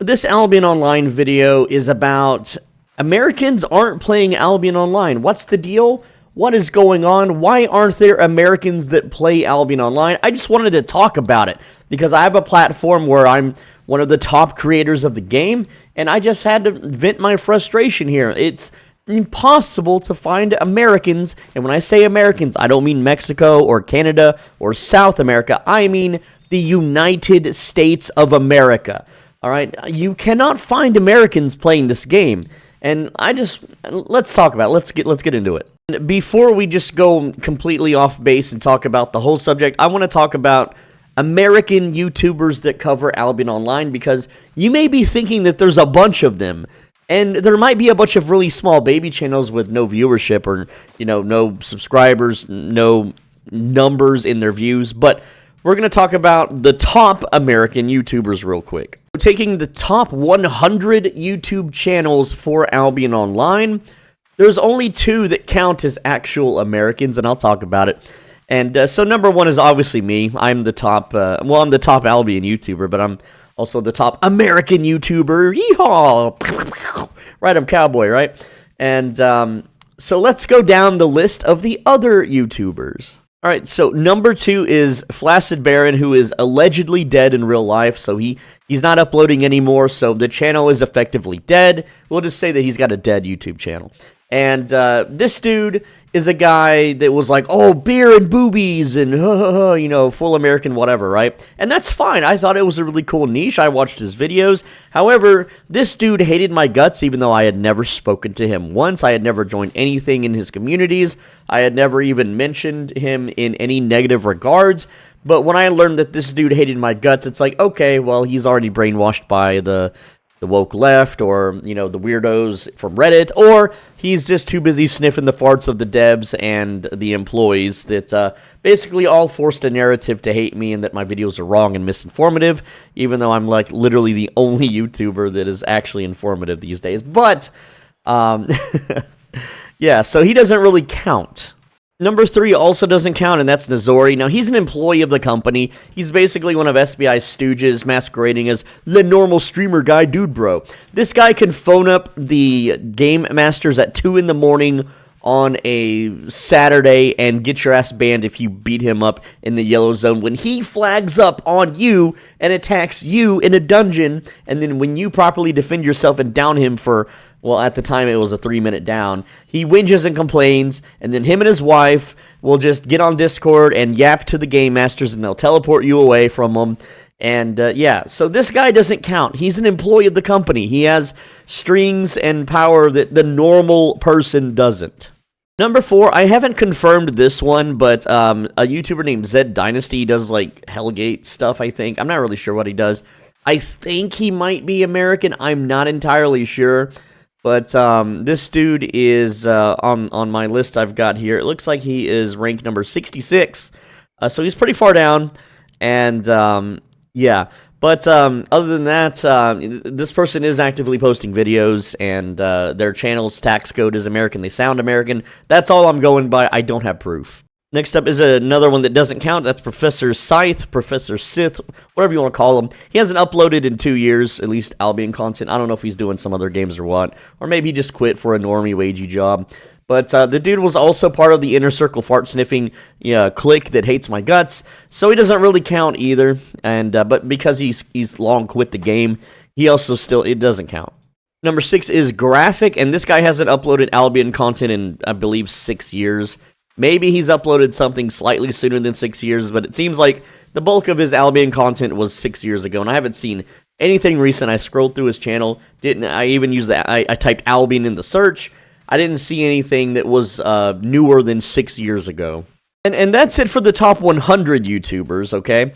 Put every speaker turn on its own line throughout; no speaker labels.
This Albion Online video is about Americans aren't playing Albion Online. What's the deal? What is going on? Why aren't there Americans that play Albion Online? I just wanted to talk about it because I have a platform where I'm one of the top creators of the game, and I just had to vent my frustration here. It's impossible to find Americans, and when I say Americans, I don't mean Mexico or Canada or South America. I mean the United States of America. All right, you cannot find Americans playing this game, and let's talk about it. Let's get into it. Before we just go completely off base and talk about the whole subject, I want to talk about American YouTubers that cover Albion Online, because you may be thinking that there's a bunch of them, and there might be a bunch of really small baby channels with no viewership or, no subscribers, no numbers in their views, but we're going to talk about the top American YouTubers real quick. Taking the top 100 YouTube channels for Albion Online, there's only 2 that count as actual Americans, and I'll talk about it. And so number 1 is obviously me. I'm the top, I'm the top Albion YouTuber, but I'm also the top American YouTuber. Yeehaw! Right, I'm cowboy, right? And so let's go down the list of the other YouTubers. All right, so number 2 is Flaccid Baron, who is allegedly dead in real life, so he's not uploading anymore, so the channel is effectively dead. We'll just say that he's got a dead YouTube channel. And this dude is a guy that was like, oh, beer and boobies and, full American whatever, right? And that's fine. I thought it was a really cool niche. I watched his videos. However, this dude hated my guts, even though I had never spoken to him once. I had never joined anything in his communities. I had never even mentioned him in any negative regards. But when I learned that this dude hated my guts, it's like, okay, well, he's already brainwashed by the woke left, or, the weirdos from Reddit, or he's just too busy sniffing the farts of the devs and the employees that basically all forced a narrative to hate me and that my videos are wrong and misinformative, even though I'm like literally the only YouTuber that is actually informative these days. But, yeah, so he doesn't really count. Number 3 also doesn't count, and that's Nazori. Now, he's an employee of the company. He's basically one of SBI's stooges, masquerading as the normal streamer guy dude, bro. This guy can phone up the game masters at 2 in the morning on a Saturday and get your ass banned if you beat him up in the yellow zone when he flags up on you and attacks you in a dungeon, and then when you properly defend yourself and down him for... well, at the time, it was a 3-minute down. He whinges and complains, and then him and his wife will just get on Discord and yap to the game masters, and they'll teleport you away from them. And, yeah, so this guy doesn't count. He's an employee of the company. He has strings and power that the normal person doesn't. Number 4, I haven't confirmed this one, but a YouTuber named Zed Dynasty does, like, Hellgate stuff, I think. I'm not really sure what he does. I think he might be American. I'm not entirely sure. But this dude is on my list I've got here. It looks like he is ranked number 66. So he's pretty far down. And yeah. But other than that, this person is actively posting videos. And their channel's tax code is American. They sound American. That's all I'm going by. I don't have proof. Next up is another one that doesn't count. That's Professor Scythe, Professor Sith, whatever you want to call him. He hasn't uploaded in 2 years, at least Albion content. I don't know if he's doing some other games or what. Or maybe he just quit for a normie wagey job. But the dude was also part of the Inner Circle fart-sniffing clique that hates my guts. So he doesn't really count either. And but because he's long quit the game, he also it doesn't count. Number 6 is Graphic, and this guy hasn't uploaded Albion content in, I believe, 6 years. Maybe he's uploaded something slightly sooner than 6 years, but it seems like the bulk of his Albion content was 6 years ago, and I haven't seen anything recent. I scrolled through his channel. I even used that. I typed Albion in the search. I didn't see anything that was newer than 6 years ago. And that's it for the top 100 YouTubers, okay?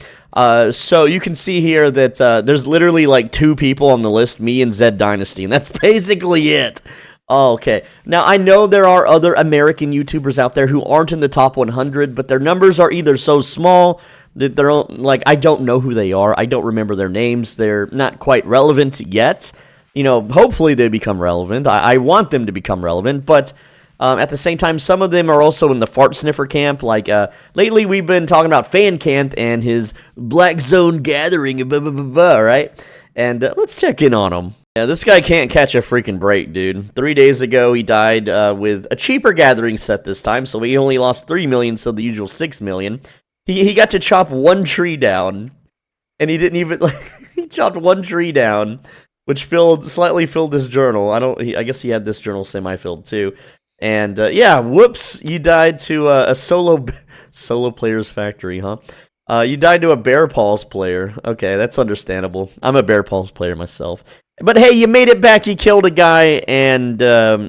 So you can see here that there's literally like 2 people on the list, me and Zed Dynasty, and that's basically it. Oh, okay. Now, I know there are other American YouTubers out there who aren't in the top 100, but their numbers are either so small that they're, like, I don't know who they are. I don't remember their names. They're not quite relevant yet. Hopefully they become relevant. I want them to become relevant, but at the same time, some of them are also in the fart sniffer camp. Like, lately we've been talking about Fancant and his Black Zone Gathering, right? And let's check in on him. Yeah, this guy can't catch a freaking break, dude. 3 days ago, he died with a cheaper gathering set this time, so he only lost 3 million, so the usual 6 million. He got to chop one tree down, and he didn't even, he chopped one tree down, which slightly filled his journal. I guess he had this journal semi-filled too. And yeah, whoops, you died to a solo player's factory, huh? You died to a Bear Paws player. Okay, that's understandable. I'm a Bear Paws player myself. But hey, you made it back. You killed a guy, and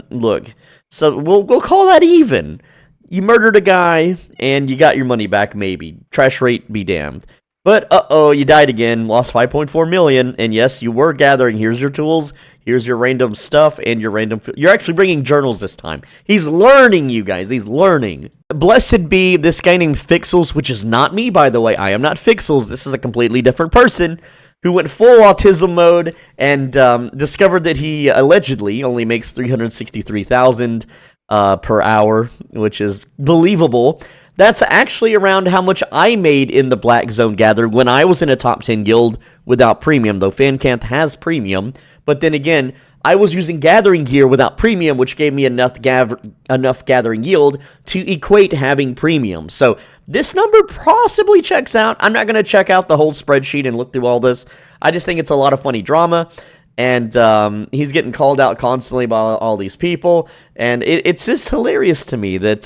look, so we'll call that even. You murdered a guy, and you got your money back. Maybe trash rate be damned. But you died again. Lost 5.4 million, and yes, you were gathering. Here's your tools. Here's your random stuff and your random... You're actually bringing journals this time. He's learning, you guys. He's learning. Blessed be this guy named Fixels, which is not me, by the way. I am not Fixels. This is a completely different person who went full autism mode and discovered that he allegedly only makes 363,000 per hour, which is believable. That's actually around how much I made in the Black Zone Gather when I was in a top 10 guild without premium, though FanCanth has premium. But then again, I was using gathering gear without premium, which gave me enough gathering yield to equate having premium. So this number possibly checks out. I'm not going to check out the whole spreadsheet and look through all this. I just think it's a lot of funny drama. And he's getting called out constantly by all these people. And it's just hilarious to me that,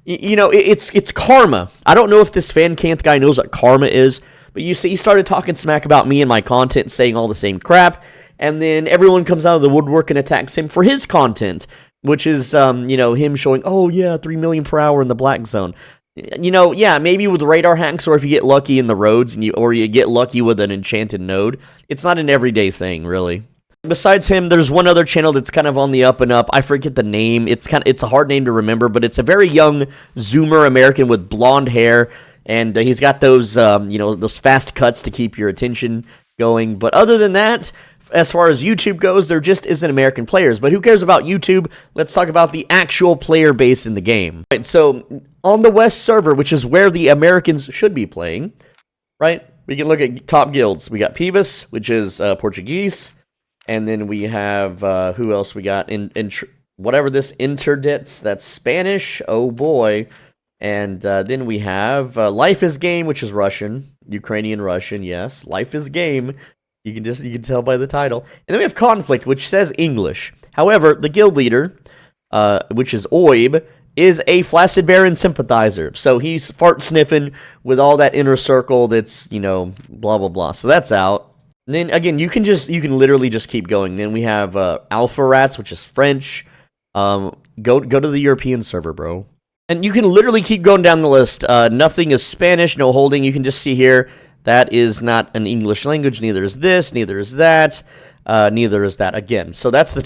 you know, it's karma. I don't know if this FanCanth guy knows what karma is. But you see, he started talking smack about me and my content, saying all the same crap. And then everyone comes out of the woodwork and attacks him for his content, which is, you know, him showing, oh, yeah, 3 million per hour in the Black Zone. You know, yeah, maybe with radar hacks, or if you get lucky in the roads, or you get lucky with an enchanted node. It's not an everyday thing, really. Besides him, there's one other channel that's kind of on the up and up. I forget the name. It's a hard name to remember, but it's a very young Zoomer American with blonde hair, and he's got those, you know, those fast cuts to keep your attention going. But other than that, as far as YouTube goes, there just isn't American players. But who cares about YouTube? Let's talk about the actual player base in the game. Right, so on the West server, which is where the Americans should be playing, right? We can look at top guilds. We got Pivas, which is Portuguese. And then we have, who else we got? Whatever this Interdits, that's Spanish. Oh boy. And then we have Life is Game, which is Russian. Ukrainian Russian, yes. Life is Game. You can tell by the title. And then we have Conflict, which says English. However, the guild leader, which is Oib, is a Flaccid Baron sympathizer. So he's fart sniffing with all that inner circle that's, you know, blah, blah, blah. So that's out. And then, again, you can literally just keep going. Then we have Alpha Rats, which is French. Go to the European server, bro. And you can literally keep going down the list. Nothing is Spanish, no holding. You can just see here. That is not an English language. Neither is this. Neither is that. Neither is that. Again, so that's the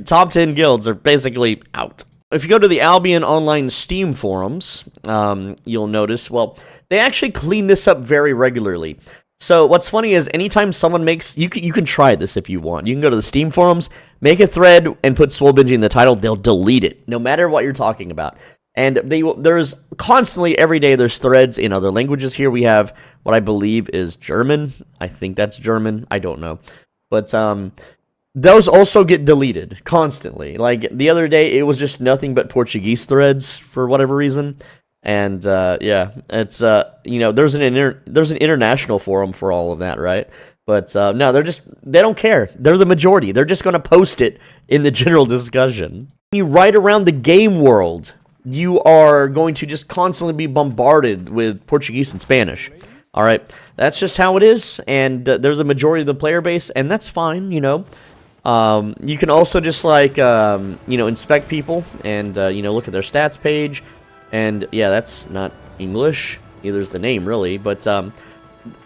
top 10 guilds are basically out. If you go to the Albion Online Steam forums, you'll notice, well, they actually clean this up very regularly. So what's funny is anytime someone makes, you can try this if you want. You can go to the Steam forums, make a thread, and put Swole Benji in the title. They'll delete it, no matter what you're talking about. And there's constantly, every day, there's threads in other languages. Here we have what I believe is German. I think that's German. I don't know. But those also get deleted constantly. Like, the other day, it was just nothing but Portuguese threads for whatever reason. And, yeah, it's, you know, there's an international forum for all of that, right? But, no, they don't care. They're the majority. They're just going to post it in the general discussion. You write around the game world, you are going to just constantly be bombarded with Portuguese and Spanish. All right, that's just how it is, and they're the majority of the player base, and that's fine, you know. You can also just, like, you know, inspect people and, you know, look at their stats page, and, yeah, that's not English. Neither is the name, really, but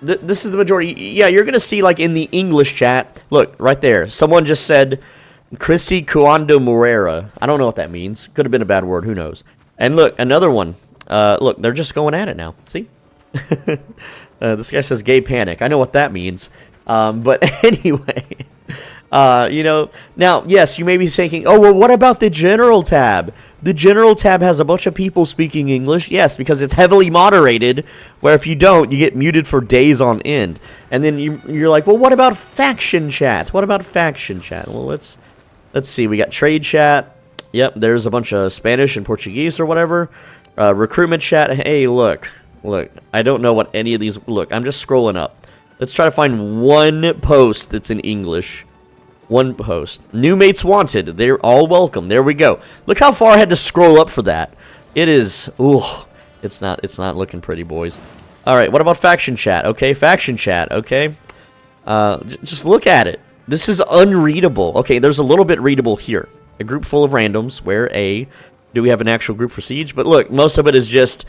this is the majority. Yeah, you're going to see, like, in the English chat, look, right there, someone just said Chrissy Cuando Morera. I don't know what that means. Could have been a bad word. Who knows? And look, another one. Look, they're just going at it now. See? This guy says gay panic. I know what that means. But anyway, Now, yes, you may be thinking, oh, well, what about the general tab? The general tab has a bunch of people speaking English. Yes, because it's heavily moderated, where if you don't, you get muted for days on end. And then you're like, well, what about faction chat? What about faction chat? Well, let's see. We got trade chat. Yep, there's a bunch of Spanish and Portuguese or whatever. Recruitment chat. Hey, look. I don't know what any of these... Look, I'm just scrolling up. Let's try to find one post that's in English. One post. New mates wanted. They're all welcome. There we go. Look how far I had to scroll up for that. It is... Ooh. It's not looking pretty, boys. Alright, what about faction chat? Okay, faction chat. Okay. Just look at it. This is unreadable. Okay, there's a little bit readable here. A group full of randoms. Where do we have an actual group for Siege? But look, most of it is just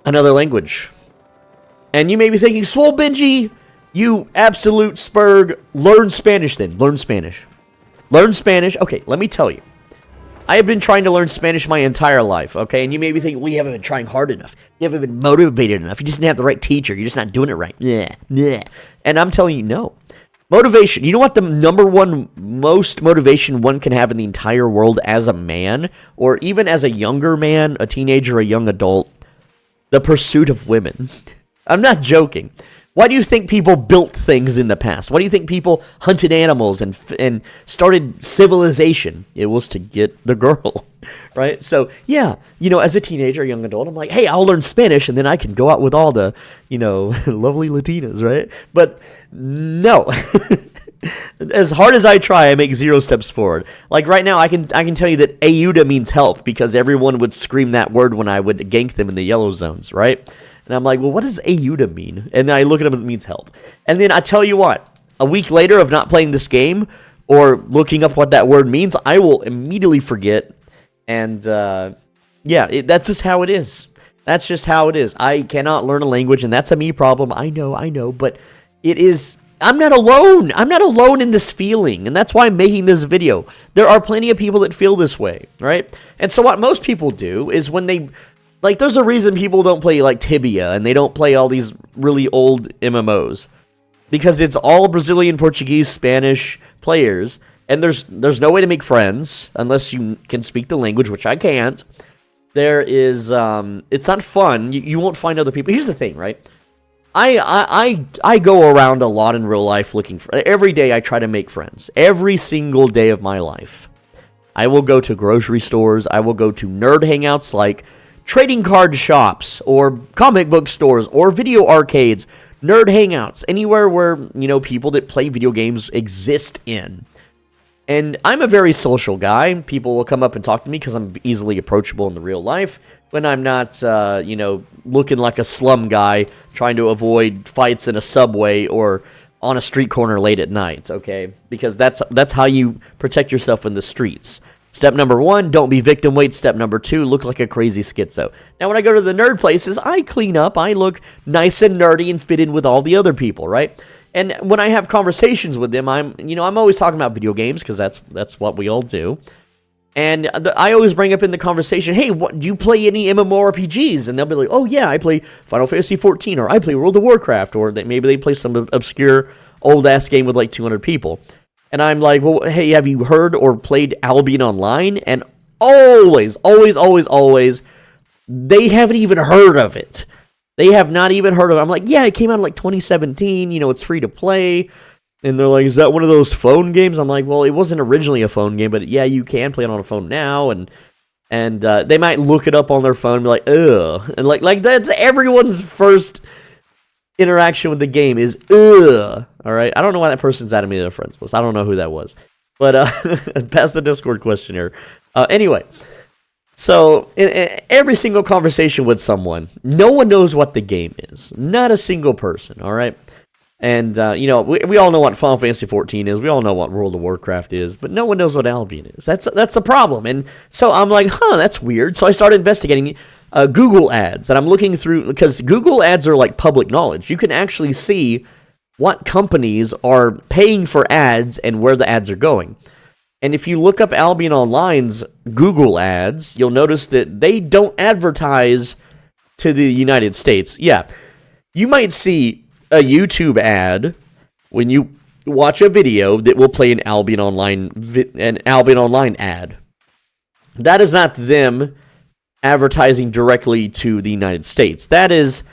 another language. And you may be thinking, Swole Benji, you absolute spurg, learn Spanish then. Learn Spanish. Learn Spanish. Okay, let me tell you. I have been trying to learn Spanish my entire life, okay? And you may be thinking, well, you haven't been trying hard enough. You haven't been motivated enough. You just didn't have the right teacher. You're just not doing it right. Yeah. And I'm telling you, no. Motivation. You know what the number one most motivation one can have in the entire world as a man? Or even as a younger man, a teenager, a young adult? The pursuit of women. I'm not joking. Why do you think people built things in the past? Why do you think people hunted animals and started civilization? It was to get the girl, right? So, yeah, as a teenager, young adult, I'm like, hey, I'll learn Spanish, and then I can go out with all the, lovely Latinas, right? But no. As hard as I try, I make 0 steps forward. Like right now, I can tell you that ayuda means help because everyone would scream that word when I would gank them in the yellow zones, right? And I'm like, well, what does ayuda mean? And then I look it up and it means help. And then I tell you what, a week later of not playing this game or looking up what that word means, I will immediately forget. And that's just how it is. That's just how it is. I cannot learn a language, and that's a me problem. I know, but it is... I'm not alone. I'm not alone in this feeling, and that's why I'm making this video. There are plenty of people that feel this way, right? And so what most people do is when they... Like, there's a reason people don't play, like, Tibia, and they don't play all these really old MMOs. Because it's all Brazilian, Portuguese, Spanish players, and there's no way to make friends, unless you can speak the language, which I can't. There is, it's not fun. You won't find other people. Here's the thing, right? I go around a lot in real life looking for... Every day I try to make friends. Every single day of my life. I will go to grocery stores. I will go to nerd hangouts like... trading card shops, or comic book stores, or video arcades, nerd hangouts, anywhere where, people that play video games exist in. And I'm a very social guy. People will come up and talk to me because I'm easily approachable in the real life, when I'm not, looking like a slum guy trying to avoid fights in a subway or on a street corner late at night, okay? Because that's how you protect yourself in the streets. Step number 1, don't be victim weight. Step number 2, look like a crazy schizo. Now, when I go to the nerd places, I clean up. I look nice and nerdy and fit in with all the other people, right? And when I have conversations with them, I'm always talking about video games because that's what we all do. And I always bring up in the conversation, hey, do you play any MMORPGs? And they'll be like, oh, yeah, I play Final Fantasy XIV, or I play World of Warcraft, or maybe they play some obscure old-ass game with like 200 people. And I'm like, well, hey, have you heard or played Albion Online? And always, they haven't even heard of it. They have not even heard of it. I'm like, yeah, it came out in like 2017. It's free to play. And they're like, is that one of those phone games? I'm like, well, it wasn't originally a phone game, but yeah, you can play it on a phone now. And they might look it up on their phone and be like, ugh. And like that's everyone's first interaction with the game is ugh. All right, I don't know why that person's added me to their friends list. I don't know who that was, but pass the Discord questionnaire. Anyway, so in every single conversation with someone, no one knows what the game is. Not a single person. All right, and we all know what Final Fantasy XIV is. We all know what World of Warcraft is, but no one knows what Albion is. That's a problem. And so I'm like, that's weird. So I started investigating Google ads, and I'm looking through because Google ads are like public knowledge. You can actually see what companies are paying for ads and where the ads are going. And if you look up Albion Online's Google ads, you'll notice that they don't advertise to the United States. Yeah, you might see a YouTube ad when you watch a video that will play an Albion Online ad. That is not them advertising directly to the United States. That is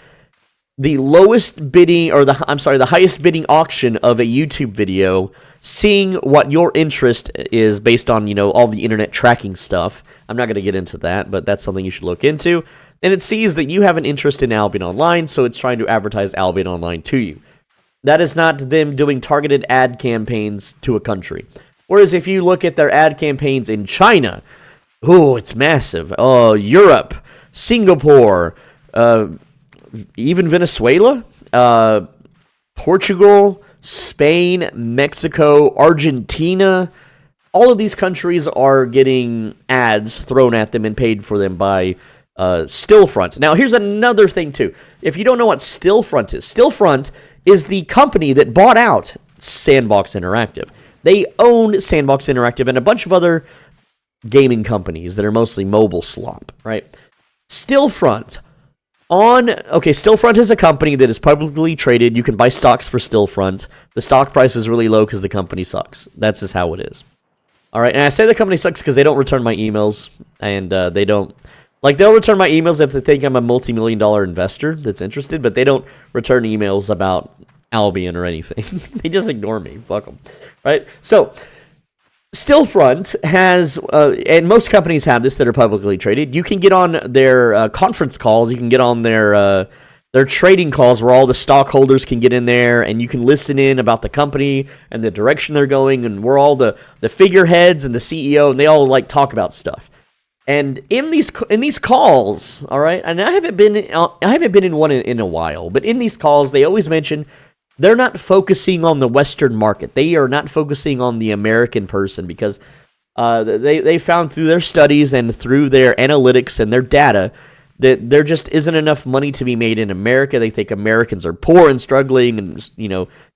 the lowest bidding, or the highest bidding auction of a YouTube video, seeing what your interest is based on, all the internet tracking stuff. I'm not going to get into that, but that's something you should look into. And it sees that you have an interest in Albion Online, so it's trying to advertise Albion Online to you. That is not them doing targeted ad campaigns to a country. Whereas if you look at their ad campaigns in China, it's massive. Europe, Singapore, even Venezuela, Portugal, Spain, Mexico, Argentina. All of these countries are getting ads thrown at them and paid for them by Stillfront. Now, here's another thing, too. If you don't know what Stillfront is the company that bought out Sandbox Interactive. They own Sandbox Interactive and a bunch of other gaming companies that are mostly mobile slop, right? Stillfront is a company that is publicly traded. You can buy stocks for Stillfront. The stock price is really low because the company sucks. That's just how it is. All right, and I say the company sucks because they don't return my emails, and they don't... they'll return my emails if they think I'm a multi-million-dollar investor that's interested, but they don't return emails about Albion or anything. They just ignore me. Fuck them. Right? So, Stillfront has, and most companies have this that are publicly traded. You can get on their conference calls. You can get on their trading calls where all the stockholders can get in there, and you can listen in about the company and the direction they're going, and where all the figureheads and the CEO, and they all talk about stuff. And in these calls, all right, and I haven't been in one in a while, but in these calls they always mention they're not focusing on the Western market. They are not focusing on the American person because they found through their studies and through their analytics and their data that there just isn't enough money to be made in America. They think Americans are poor and struggling and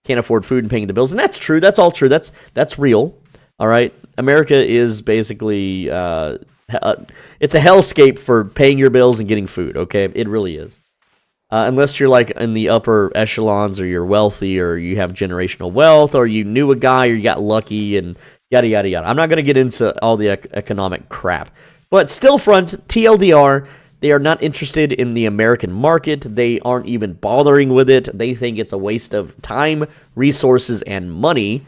can't afford food and paying the bills, and that's true. That's all true. That's real. All right, America is basically it's a hellscape for paying your bills and getting food. Okay, it really is. Unless you're in the upper echelons, or you're wealthy, or you have generational wealth, or you knew a guy, or you got lucky, and yada yada yada. I'm not going to get into all the economic crap. But Stillfront, TLDR, they are not interested in the American market. They aren't even bothering with it. They think it's a waste of time, resources, and money.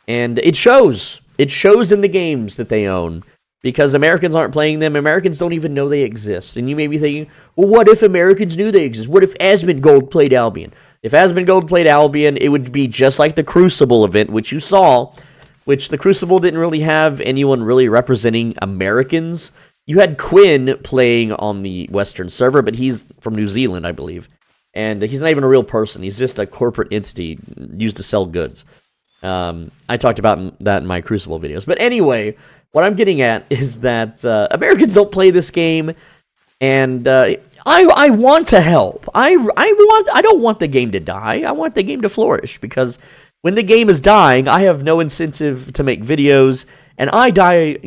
And it shows. It shows in the games that they own. Because Americans aren't playing them. Americans don't even know they exist. And you may be thinking, well, what if Americans knew they exist? What if Asmongold played Albion? If Asmongold played Albion, it would be just like the Crucible event, which you saw, which the Crucible didn't really have anyone really representing Americans. You had Quinn playing on the Western server, but he's from New Zealand, I believe. And he's not even a real person. He's just a corporate entity used to sell goods. I talked about that in my Crucible videos. But anyway, what I'm getting at is that Americans don't play this game, and I want to help. I don't want the game to die. I want the game to flourish, because when the game is dying, I have no incentive to make videos, and I die,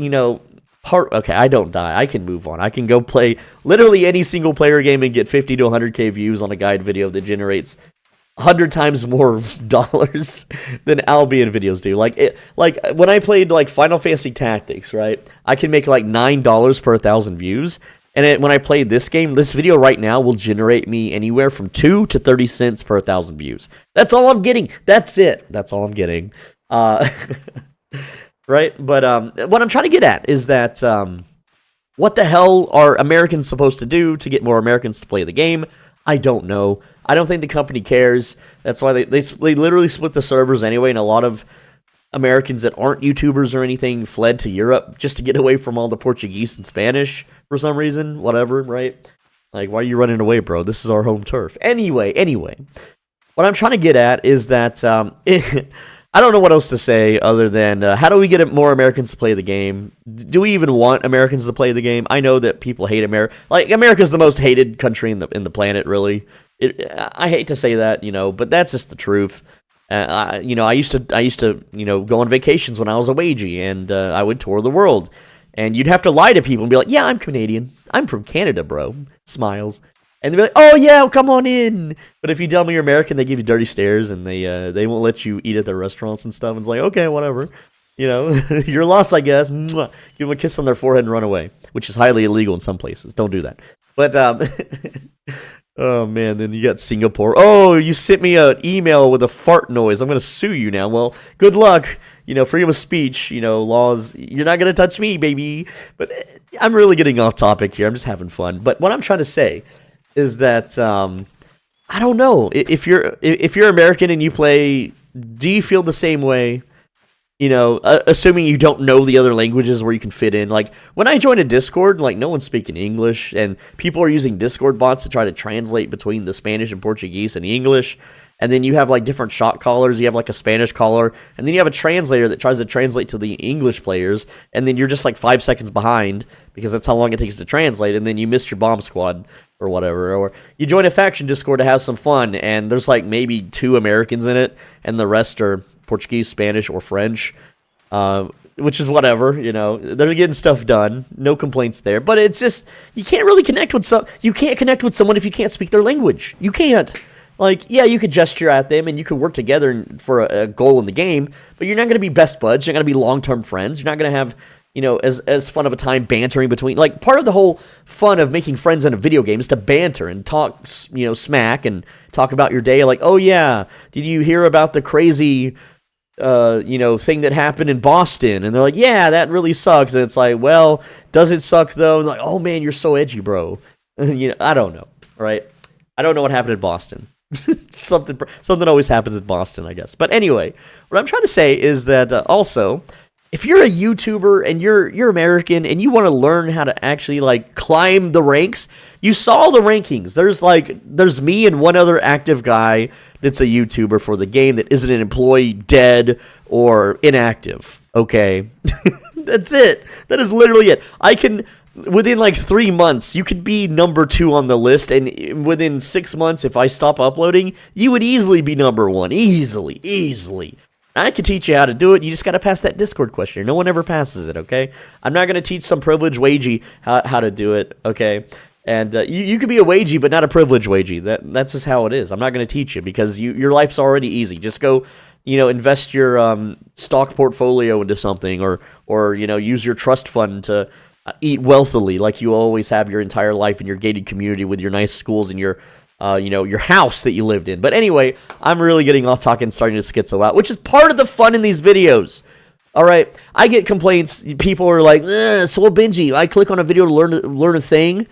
okay, I don't die. I can move on. I can go play literally any single player game and get 50 to 100k views on a guide video that generates 100 times more dollars than Albion videos do. Like when I played Final Fantasy Tactics, right? I can make $9 per 1,000 views. And when I played this game, this video right now will generate me anywhere from 2 to 30 cents per 1,000 views. That's all I'm getting. That's it. That's all I'm getting. Right? But what I'm trying to get at is that what the hell are Americans supposed to do to get more Americans to play the game? I don't know. I don't think the company cares. That's why they literally split the servers anyway, and a lot of Americans that aren't YouTubers or anything fled to Europe just to get away from all the Portuguese and Spanish for some reason. Whatever, right? Why are you running away, bro? This is our home turf. Anyway. What I'm trying to get at is that I don't know what else to say other than how do we get more Americans to play the game? Do we even want Americans to play the game? I know that people hate America. America's the most hated country in the planet, really. I hate to say that, but that's just the truth. I used to go on vacations when I was a wagey, and I would tour the world. And you'd have to lie to people and be like, yeah, I'm Canadian. I'm from Canada, bro. Smiles. And they'll be like, oh, yeah, come on in. But if you tell them you're American, they give you dirty stares, and they won't let you eat at their restaurants and stuff. And it's like, okay, whatever. You know, you're lost, I guess. Mwah. Give them a kiss on their forehead and run away, which is highly illegal in some places. Don't do that. But, oh, man, then you got Singapore. Oh, you sent me an email with a fart noise. I'm going to sue you now. Well, good luck. You know, freedom of speech, you know, laws. You're not going to touch me, baby. But I'm really getting off topic here. I'm just having fun. But what I'm trying to say is that, I don't know. If you're American and you play, do you feel the same way? You know, assuming you don't know the other languages where you can fit in. Like, when I join a Discord, like, no one's speaking English, and people are using Discord bots to try to translate between the Spanish and Portuguese and English, and then you have, like, different shot callers. You have, like, a Spanish caller, and then you have a translator that tries to translate to the English players, and then you're just, like, 5 seconds behind, because that's how long it takes to translate, and then you missed your bomb squad, or whatever. Or you join a faction Discord to have some fun, and there's, like, maybe 2 Americans in it, and the rest are Portuguese, Spanish, or French, which is whatever, you know. They're getting stuff done. No complaints there. But it's just, you can't really connect with you can't connect with someone if you can't speak their language. You can't. Like, yeah, you could gesture at them, and you could work together for a goal in the game, but you're not going to be best buds. You're not going to be long-term friends. You're not going to have, you know, as fun of a time bantering between. Like, part of the whole fun of making friends in a video game is to banter and talk, you know, smack and talk about your day. Like, oh, yeah, did you hear about the crazy you know, thing that happened in Boston? And they're like, yeah, that really sucks. And it's like, well, does it suck though? And like, oh man, you're so edgy, bro. You know, I don't know, right? I don't know what happened in Boston. Something always happens in Boston, I guess. But anyway, what I'm trying to say is that also, if you're a YouTuber and you're American and you want to learn how to actually like climb the ranks, you saw the rankings. There's me and one other active guy that's a YouTuber for the game that isn't an employee, dead, or inactive. Okay? That's it. That is literally it. I can, within like 3 months, you could be number 2 on the list, and within 6 months, if I stop uploading, you would easily be number 1. Easily. I can teach you how to do it. You just got to pass that Discord questionnaire. No one ever passes it, okay? I'm not going to teach some privileged wagey how to do it, okay? And you could be a wagey, but not a privileged wagey. That's just how it is. I'm not going to teach you because your life's already easy. Just go, you know, invest your stock portfolio into something, or you know, use your trust fund to eat wealthily like you always have your entire life in your gated community with your nice schools and your you know, your house that you lived in. But anyway, I'm really getting off talking, starting to schizo out, which is part of the fun in these videos. All right, I get complaints. People are like, so Benji, I click on a video to learn a thing.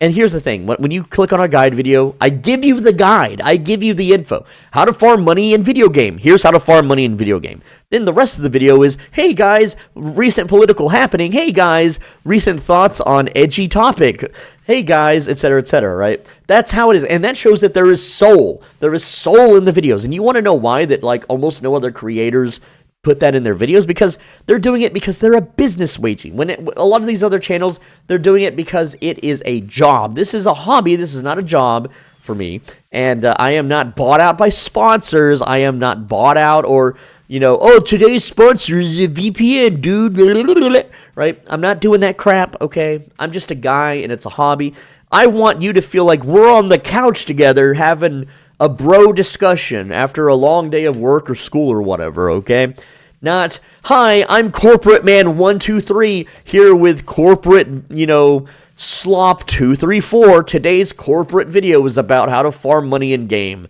And here's the thing. When you click on a guide video, I give you the guide. I give you the info. How to farm money in video game. Here's how to farm money in video game. Then the rest of the video is, hey guys, recent political happening. Hey guys, recent thoughts on edgy topic. Hey guys, etc., right? That's how it is. And that shows that there is soul. There is soul in the videos. And you want to know why that like almost no other creators put that in their videos? Because they're doing it because they're a business waging. A lot of these other channels, they're doing it because it is a job. This is a hobby. This is not a job for me. And I am not bought out by sponsors. I am not bought out or, you know, oh, today's sponsor is a VPN, dude. Right? I'm not doing that crap, okay? I'm just a guy and it's a hobby. I want you to feel like we're on the couch together having a bro discussion after a long day of work or school or whatever, okay? Not, hi, I'm Corporate Man 123 here with Corporate, you know, Slop 234. Today's corporate video is about how to farm money in game.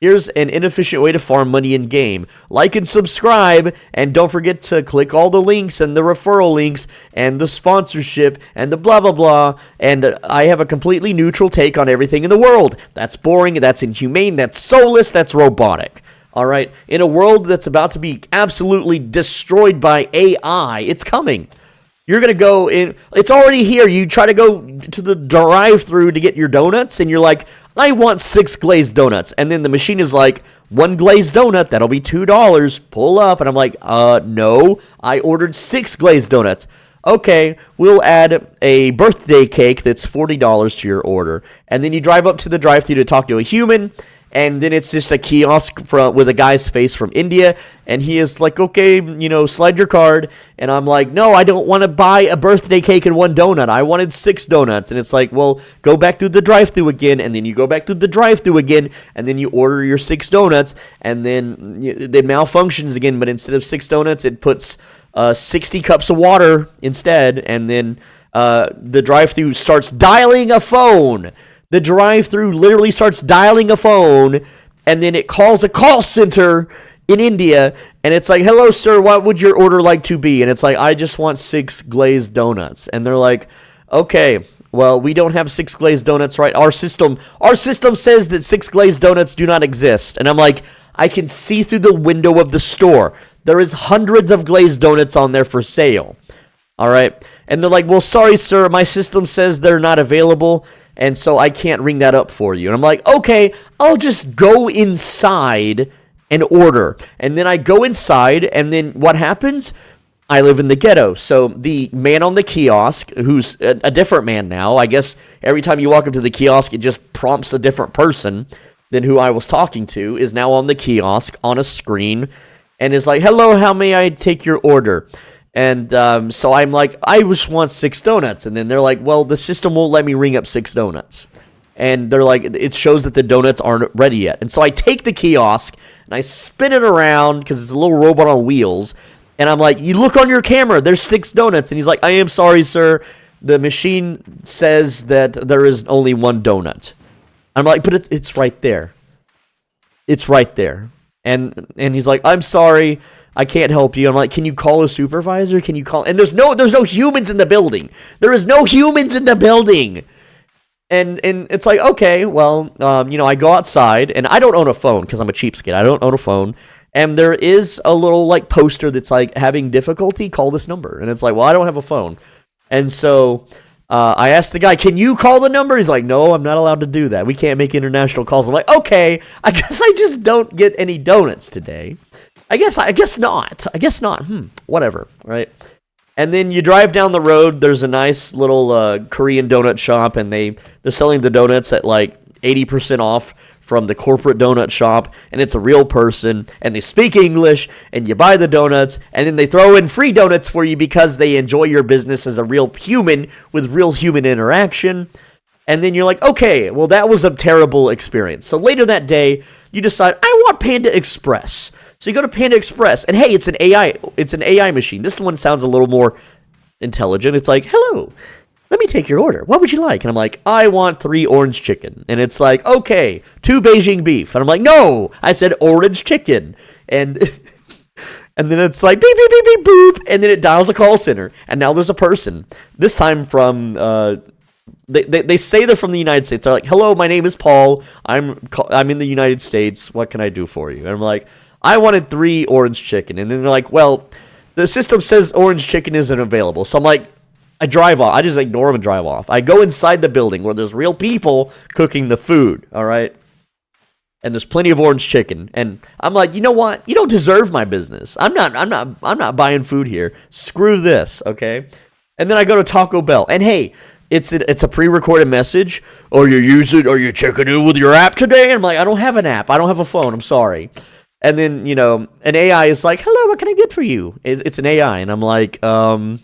Here's an inefficient way to farm money in game. Like and subscribe, and don't forget to click all the links and the referral links and the sponsorship and the blah, blah, blah. And I have a completely neutral take on everything in the world. That's boring, that's inhumane, that's soulless, that's robotic. All right? In a world that's about to be absolutely destroyed by AI, it's coming. You're going to go in, it's already here. You try to go to the drive-thru to get your donuts, and you're like, I want 6 glazed donuts. And then the machine is like, 1 glazed donut, that'll be $2. Pull up. And I'm like, no, I ordered 6 glazed donuts. Okay, we'll add a birthday cake that's $40 to your order. And then you drive up to the drive-thru to talk to a human, And then it's just a kiosk with a guy's face from India, and he is like, okay, slide your card. And I'm like, no, I don't want to buy a birthday cake and 1 donut. I wanted 6 donuts. And it's like, well, go back through the drive-thru again, and then you go back through the drive-thru again, and then you order your 6 donuts, and then it malfunctions again, but instead of 6 donuts, it puts 60 cups of water instead, and then the drive-thru starts dialing a phone. The drive-thru literally starts dialing a phone, and then it calls a call center in India, and it's like, hello, sir, what would your order like to be? And it's like, I just want 6 glazed donuts. And they're like, okay, well, we don't have 6 glazed donuts, right? Our system says that 6 glazed donuts do not exist. And I'm like, I can see through the window of the store. There is hundreds of glazed donuts on there for sale. All right? And they're like, well, sorry, sir, my system says they're not available, and so I can't ring that up for you. And I'm like, okay, I'll just go inside and order. And then I go inside, and then what happens? I live in the ghetto. So the man on the kiosk, who's a different man now, I guess every time you walk up to the kiosk, it just prompts a different person than who I was talking to, is now on the kiosk on a screen and is like, hello, how may I take your order? And so I'm like, I just want 6 donuts. And then they're like, well, the system won't let me ring up 6 donuts. And they're like, it shows that the donuts aren't ready yet. And so I take the kiosk and I spin it around because it's a little robot on wheels. And I'm like, you look on your camera, there's 6 donuts. And he's like, I am sorry, sir. The machine says that there is only 1 donut. I'm like, but it's right there. It's right there. And he's like, I'm sorry, I can't help you. I'm like, can you call a supervisor? Can you call? And there's no humans in the building. There is no humans in the building. And it's like, okay, well, I go outside, and I don't own a phone because I'm a cheapskate. I don't own a phone. And there is a little, like, poster that's like, having difficulty, call this number. And it's like, well, I don't have a phone. And so I asked the guy, can you call the number? He's like, no, I'm not allowed to do that. We can't make international calls. I'm like, okay, I guess I just don't get any donuts today. I guess not. Whatever, right? And then you drive down the road, there's a nice little Korean donut shop, and they're selling the donuts at like 80% off from the corporate donut shop, and it's a real person, and they speak English, and you buy the donuts, and then they throw in free donuts for you because they enjoy your business as a real human with real human interaction. And then you're like, okay, well, that was a terrible experience. So later that day, you decide, I want Panda Express. So you go to Panda Express, and hey, it's an AI machine. This one sounds a little more intelligent. It's like, hello, let me take your order. What would you like? And I'm like, I want 3 orange chicken. And it's like, okay, 2 Beijing beef. And I'm like, no, I said orange chicken. And and then it's like, beep, beep, beep, beep, boop. And then it dials a call center. And now there's a person, this time from, they say they're from the United States. They're like, hello, my name is Paul. I'm in the United States. What can I do for you? And I'm like, I wanted 3 orange chicken. And then they're like, well, the system says orange chicken isn't available. So I'm like, I drive off. I just ignore them and drive off. I go inside the building where there's real people cooking the food, all right? And there's plenty of orange chicken. And I'm like, you know what? You don't deserve my business. I'm not buying food here. Screw this, okay? And then I go to Taco Bell. And hey, it's a pre-recorded message. Are you checking in with your app today? And I'm like, I don't have an app. I don't have a phone. I'm sorry. And then, an AI is like, hello, what can I get for you? It's an AI. And I'm like, can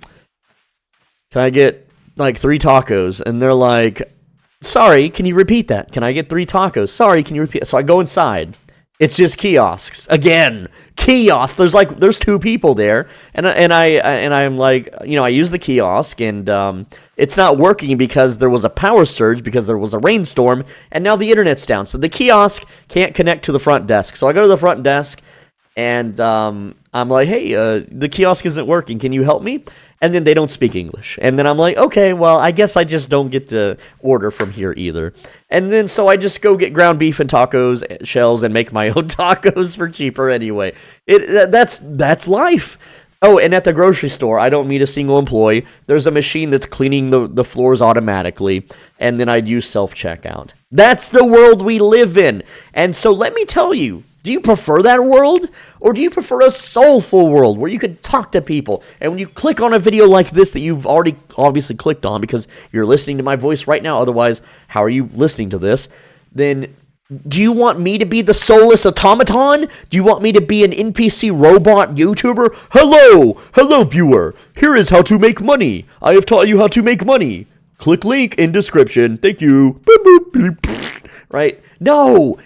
I get, like, 3 tacos? And they're like, sorry, can you repeat that? Can I get 3 tacos? Sorry, can you repeat it? So I go inside. It's just kiosks. Again, kiosks. There's 2 people there. And I'm like, I use the kiosk, and it's not working because there was a power surge because there was a rainstorm, and now the internet's down. So the kiosk can't connect to the front desk. So I go to the front desk, and I'm like, hey, the kiosk isn't working. Can you help me? And then they don't speak English. And then I'm like, okay, well, I guess I just don't get to order from here either. And then so I just go get ground beef and tacos shells and make my own tacos for cheaper anyway. That's life. Oh, and at the grocery store, I don't meet a single employee. There's a machine that's cleaning the floors automatically, and then I'd use self-checkout. That's the world we live in. And so let me tell you, do you prefer that world, or do you prefer a soulful world where you could talk to people? And when you click on a video like this that you've already obviously clicked on because you're listening to my voice right now, otherwise, how are you listening to this? Then Do you want me to be the soulless automaton? Do you want me to be an NPC robot YouTuber? Hello viewer. Here is how to make money. I have taught you how to make money. Click link in description. Thank you. Right? No.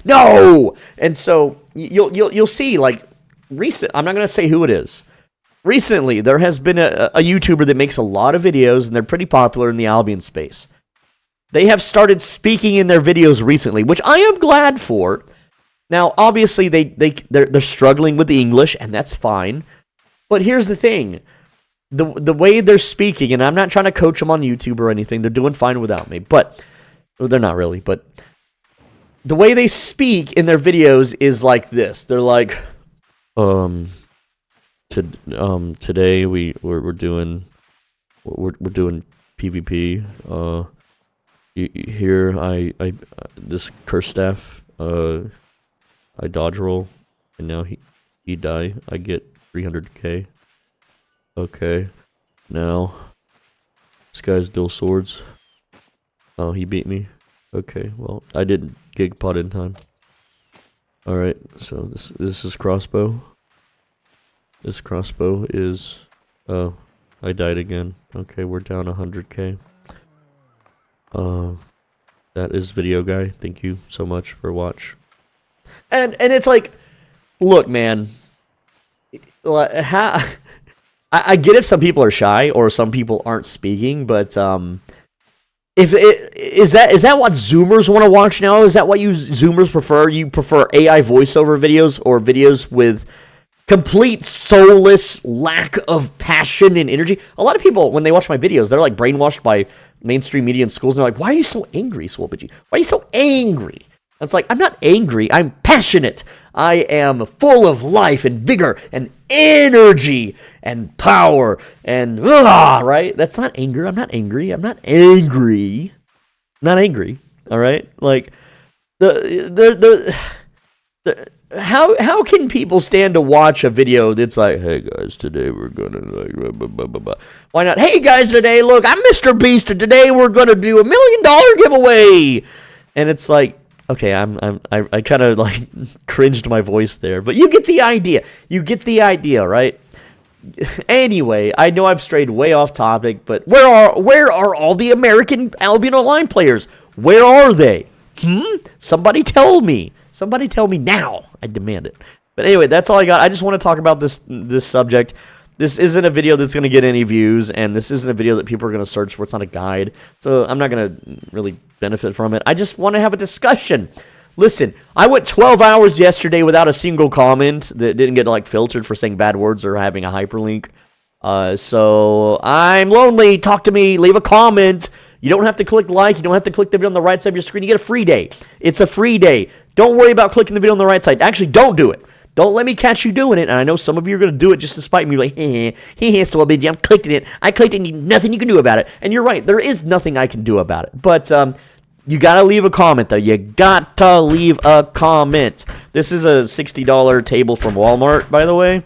And so you'll see, like, I'm not gonna say who it is. Recently, there has been a YouTuber that makes a lot of videos, and they're pretty popular in the Albion space. They have started speaking in their videos recently, which I am glad for. Now, obviously, they're struggling with the English, and that's fine. But here's the thing. The way they're speaking, and I'm not trying to coach them on YouTube or anything. They're doing fine without me. But, well, they're not really. But the way they speak in their videos is like this. They're like, today we're doing PvP. Here, I this curse staff, I dodge roll, and now he die. I get 300k. Okay, now this guy's dual swords. Oh, he beat me. Okay, well, I didn't gig pot in time. All right, so this is crossbow. This crossbow is, oh, I died again. Okay, we're down 100k. That is video guy. Thank you so much for watch. And it's like, look, man, I get if some people are shy or some people aren't speaking, but is that what Zoomers want to watch now? Is that what you Zoomers prefer? You prefer AI voiceover videos or videos with complete soulless lack of passion and energy? A lot of people, when they watch my videos, they're like brainwashed by mainstream media and schools, and they're like, why are you so angry, Swoopage? Why are you so angry? And it's like, I'm not angry, I'm passionate. I am full of life and vigor and energy and power and right? That's not anger. I'm not angry. I'm not angry. I'm not angry. All right? Like how can people stand to watch a video that's like, hey guys, today we're gonna like blah, blah, blah, blah. Why not? Hey guys, today look, I'm Mr. Beast, and today we're gonna do $1 million giveaway. And it's like, okay, I kind of like cringed my voice there, but you get the idea. You get the idea, right? Anyway, I know I've strayed way off topic, but where are all the American Albion Online players? Where are they? Somebody tell me. Somebody tell me now. I demand it. But anyway, that's all I got. I just want to talk about this subject. This isn't a video that's going to get any views, and this isn't a video that people are going to search for. It's not a guide. So I'm not going to really benefit from it. I just want to have a discussion. Listen, I went 12 hours yesterday without a single comment that didn't get like filtered for saying bad words or having a hyperlink. So I'm lonely. Talk to me. Leave a comment. You don't have to click like. You don't have to click the video on the right side of your screen. You get a free day. It's a free day. Don't worry about clicking the video on the right side. Actually, don't do it. Don't let me catch you doing it. And I know some of you are going to do it just to spite me. Like, so I'm clicking it. I clicked it and nothing you can do about it. And you're right. There is nothing I can do about it. But you got to leave a comment, though. You got to leave a comment. This is a $60 table from Walmart, by the way.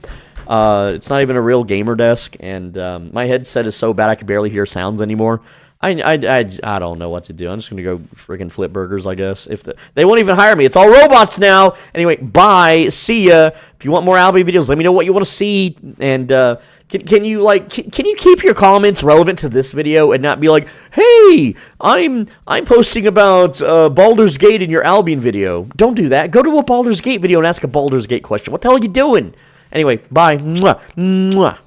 It's not even a real gamer desk. And my headset is so bad I can barely hear sounds anymore. I don't know what to do. I'm just going to go freaking flip burgers, I guess. They won't even hire me. It's all robots now. Anyway, bye. See ya. If you want more Albion videos, let me know what you want to see. And can you keep your comments relevant to this video and not be like, hey, I'm posting about Baldur's Gate in your Albion video. Don't do that. Go to a Baldur's Gate video and ask a Baldur's Gate question. What the hell are you doing? Anyway, bye. Mwah. Mwah.